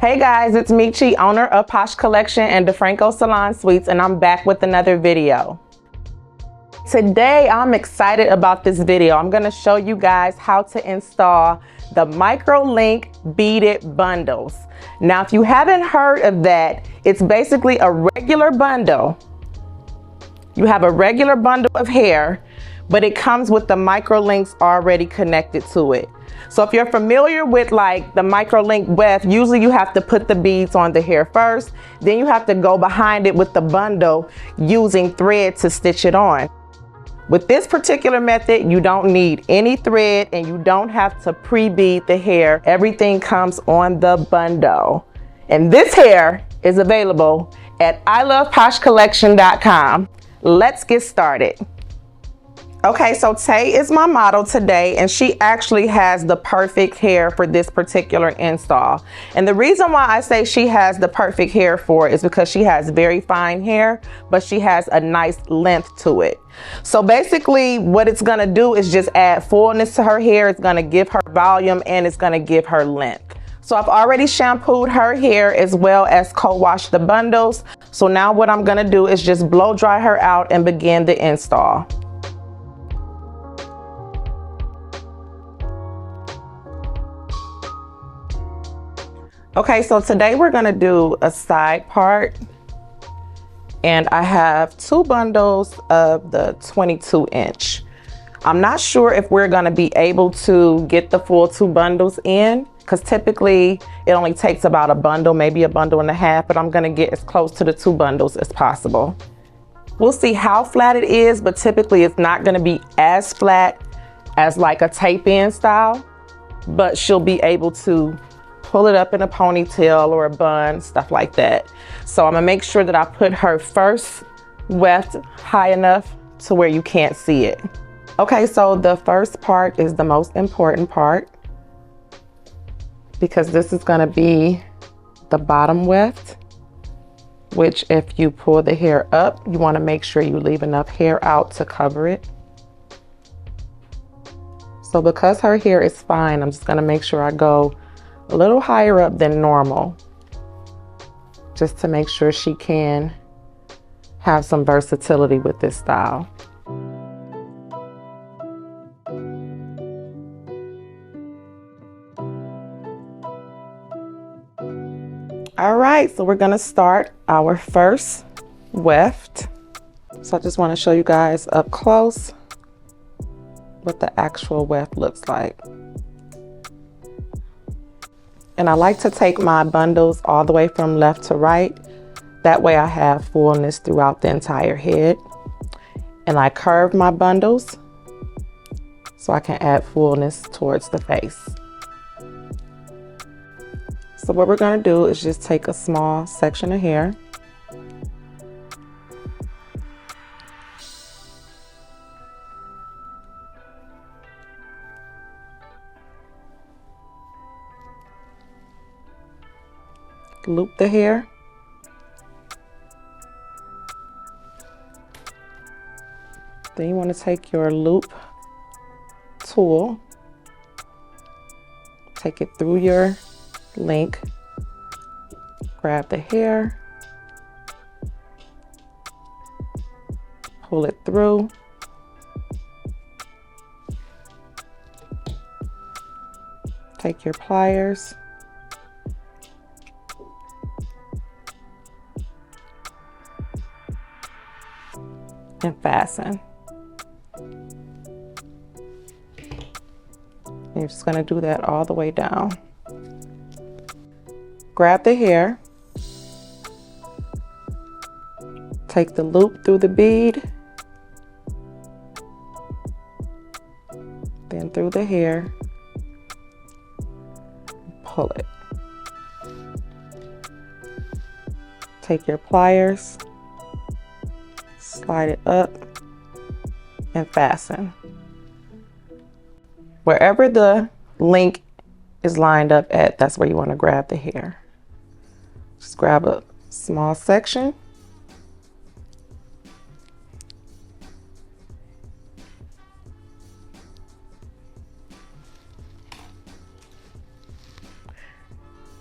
Hey guys, it's Michi, owner of POSH Collection and DeFranco Salon Suites, and I'm back with another video. Today, I'm excited about this video. I'm gonna show you guys how to install the MicroLink beaded bundles. Now, if you haven't heard of that, it's basically a regular bundle. You have a regular bundle of hair, but it comes with the MicroLinks already connected to it. So if you're familiar with like the MicroLink weft, usually you have to put the beads on the hair first, then you have to go behind it with the bundle using thread to stitch it on. With this particular method, you don't need any thread and you don't have to pre-bead the hair. Everything comes on the bundle. And this hair is available at iloveposhcollection.com. Let's get started. Okay, so Tay is my model today, and she actually has the perfect hair for this particular install. And the reason why I say she has the perfect hair for it is because she has very fine hair, but she has a nice length to it. So basically what it's gonna do is just add fullness to her hair. It's gonna give her volume and it's gonna give her length. So I've already shampooed her hair as well as co-washed the bundles. So now what I'm gonna do is just blow dry her out and begin the install. Okay, so today we're gonna do a side part, and I have two bundles of the 22-inch. I'm not sure if we're gonna be able to get the full two bundles in, because typically it only takes about a bundle, maybe a bundle and a half, but I'm gonna get as close to the two bundles as possible. We'll see how flat it is, but typically it's not gonna be as flat as like a tape-in style, but she'll be able to pull it up in a ponytail or a bun, stuff like that. So I'm gonna make sure that I put her first weft high enough to where you can't see it. Okay, so the first part is the most important part because this is gonna be the bottom weft, which if you pull the hair up, you wanna make sure you leave enough hair out to cover it. So because her hair is fine, I'm just gonna make sure I go a little higher up than normal, just to make sure she can have some versatility with this style. All right, so we're gonna start our first weft. So I just want to show you guys up close what the actual weft looks like. And I like to take my bundles all the way from left to right. That way I have fullness throughout the entire head. And I curve my bundles so I can add fullness towards the face. So what we're gonna do is just take a small section of hair. Loop the hair. Then you want to take your loop tool, take it through your link, grab the hair, pull it through, take your pliers, and fasten. You're just going to do that all the way down. Grab the hair, take the loop through the bead, then through the hair, pull it. Take your pliers, slide it up, and fasten. Wherever the link is lined up at, that's where you want to grab the hair. Just grab a small section.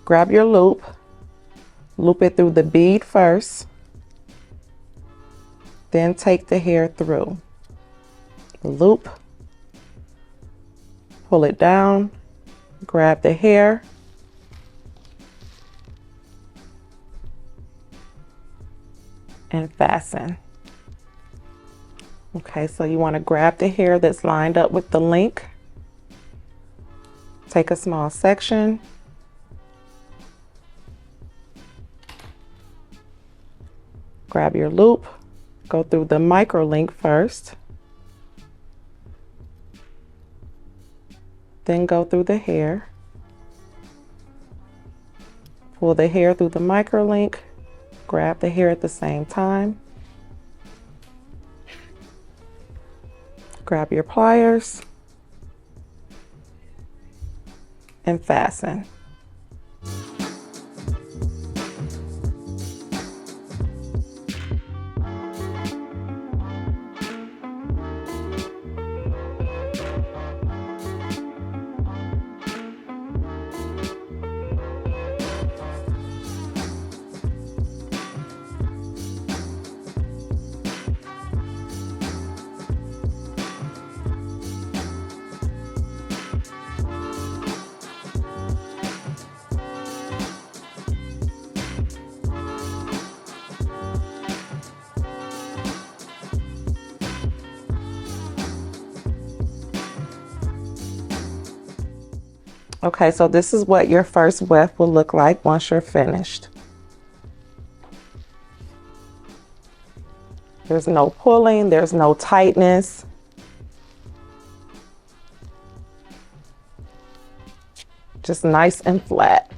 Grab your loop, loop it through the bead first, then take the hair through the loop, pull it down, grab the hair, and fasten. Okay, so you want to grab the hair that's lined up with the link, take a small section, grab your loop, go through the micro link first, then go through the hair, pull the hair through the micro link, grab the hair at the same time, grab your pliers, and fasten. Okay, so this is what your first weft will look like once you're finished. There's no pulling, there's no tightness. Just nice and flat.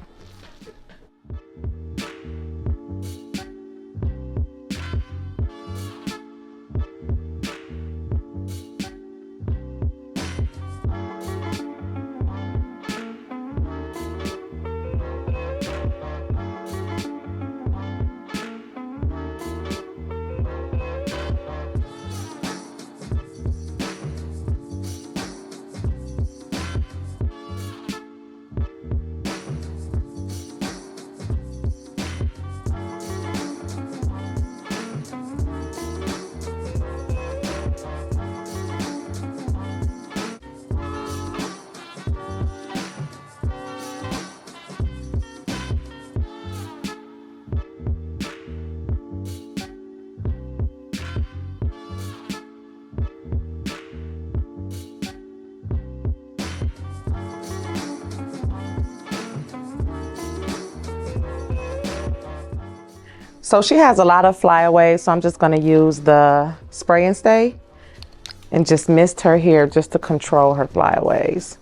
So she has a lot of flyaways, so I'm just going to use the spray and stay and just mist her hair just to control her flyaways.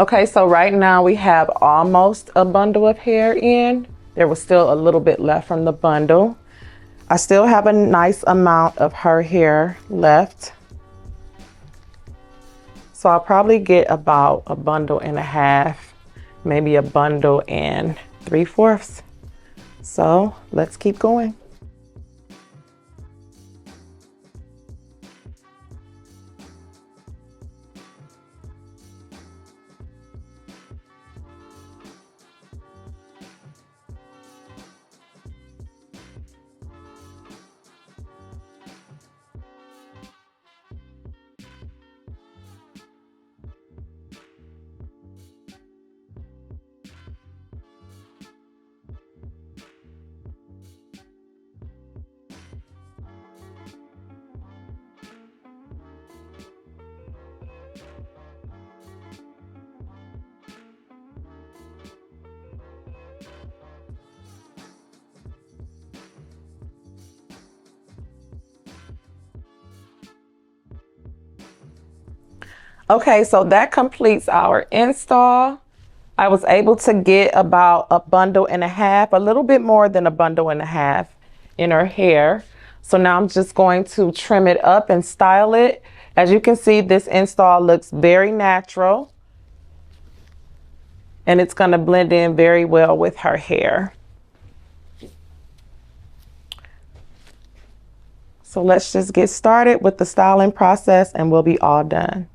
Okay, so right now we have almost a bundle of hair in. There was still a little bit left from the bundle. I still have a nice amount of her hair left. So I'll probably get about a bundle and a half, maybe a bundle and 3/4. So let's keep going. Okay, so that completes our install. I was able to get about a bundle and a half, a little bit more than a bundle and a half in her hair. So now I'm just going to trim it up and style it. As you can see, this install looks very natural, and it's going to blend in very well with her hair. So let's just get started with the styling process and we'll be all done.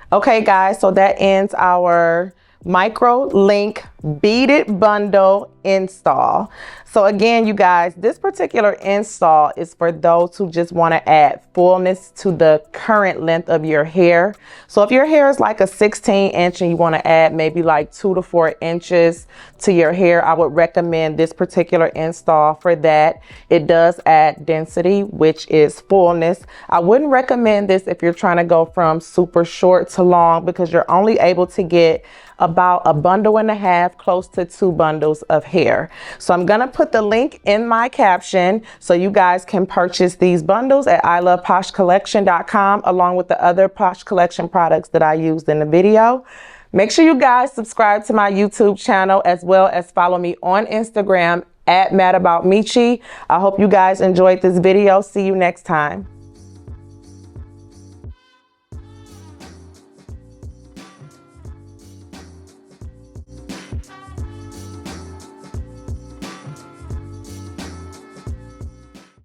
Okay guys, so that ends our micro link beaded bundle install. So again, you guys, this particular install is for those who just want to add fullness to the current length of your hair. So if your hair is like a 16-inch and you want to add maybe like 2 to 4 inches to your hair, I would recommend this particular install for that. It does add density, which is fullness. I wouldn't recommend this if you're trying to go from super short to long, because you're only able to get about a bundle and a half, close to 2 bundles of hair. So I'm gonna put the link in my caption so you guys can purchase these bundles at iloveposhcollection.com along with the other Posh Collection products that I used in the video. Make sure you guys subscribe to my YouTube channel as well as follow me on Instagram at madaboutmeechie. I hope you guys enjoyed this video. See you next time.